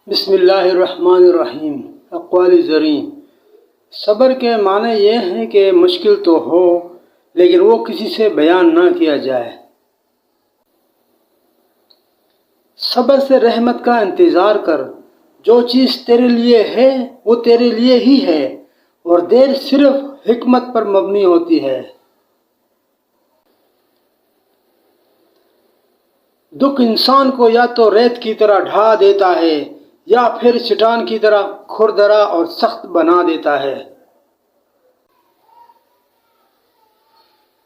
بسم اللہ الرحمن الرحیم۔ اقوال زریں۔ صبر کے معنی یہ ہیں کہ مشکل تو ہو لیکن وہ کسی سے بیان نہ کیا جائے۔ صبر سے رحمت کا انتظار کر، جو چیز تیرے لیے ہے وہ تیرے لیے ہی ہے، اور دیر صرف حکمت پر مبنی ہوتی ہے۔ دکھ انسان کو یا تو ریت کی طرح ڈھا دیتا ہے یا پھر چٹان کی طرح کھردرا اور سخت بنا دیتا ہے۔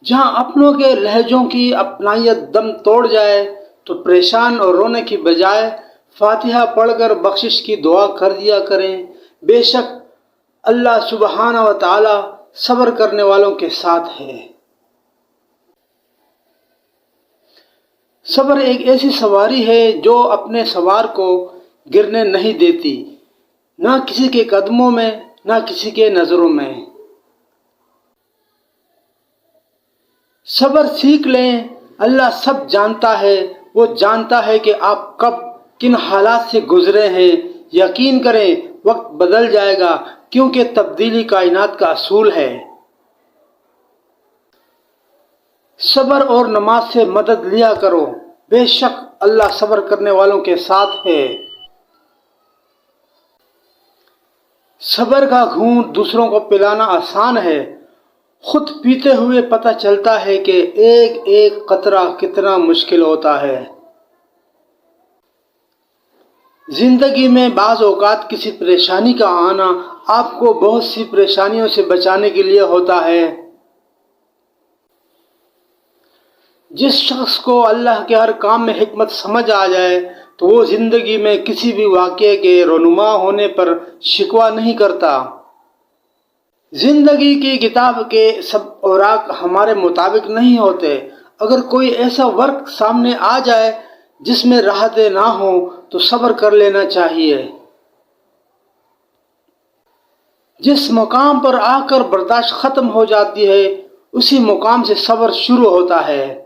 جہاں اپنوں کے لہجوں کی اپنائیت دم توڑ جائے تو پریشان اور رونے کی بجائے فاتحہ پڑھ کر بخشش کی دعا کر دیا کریں۔ بے شک اللہ سبحانہ و تعالی صبر کرنے والوں کے ساتھ ہے۔ صبر ایک ایسی سواری ہے جو اپنے سوار کو گرنے نہیں دیتی، نہ کسی کے قدموں میں نہ کسی کے نظروں میں۔ صبر سیکھ لیں، اللہ سب جانتا ہے، وہ جانتا ہے کہ آپ کب کن حالات سے گزرے ہیں۔ یقین کریں وقت بدل جائے گا، کیونکہ تبدیلی کائنات کا اصول ہے۔ صبر اور نماز سے مدد لیا کرو، بے شک اللہ صبر کرنے والوں کے ساتھ ہے۔ صبر کا گھونٹ دوسروں کو پلانا آسان ہے، خود پیتے ہوئے پتہ چلتا ہے کہ ایک ایک قطرہ کتنا مشکل ہوتا ہے۔ زندگی میں بعض اوقات کسی پریشانی کا آنا آپ کو بہت سی پریشانیوں سے بچانے کے لیے ہوتا ہے۔ جس شخص کو اللہ کے ہر کام میں حکمت سمجھ آ جائے تو وہ زندگی میں کسی بھی واقعے کے رونما ہونے پر شکوہ نہیں کرتا۔ زندگی کی کتاب کے سب اوراق ہمارے مطابق نہیں ہوتے۔ اگر کوئی ایسا ورق سامنے آ جائے جس میں راحتیں نہ ہوں تو صبر کر لینا چاہیے۔ جس مقام پر آ کر برداشت ختم ہو جاتی ہے اسی مقام سے صبر شروع ہوتا ہے۔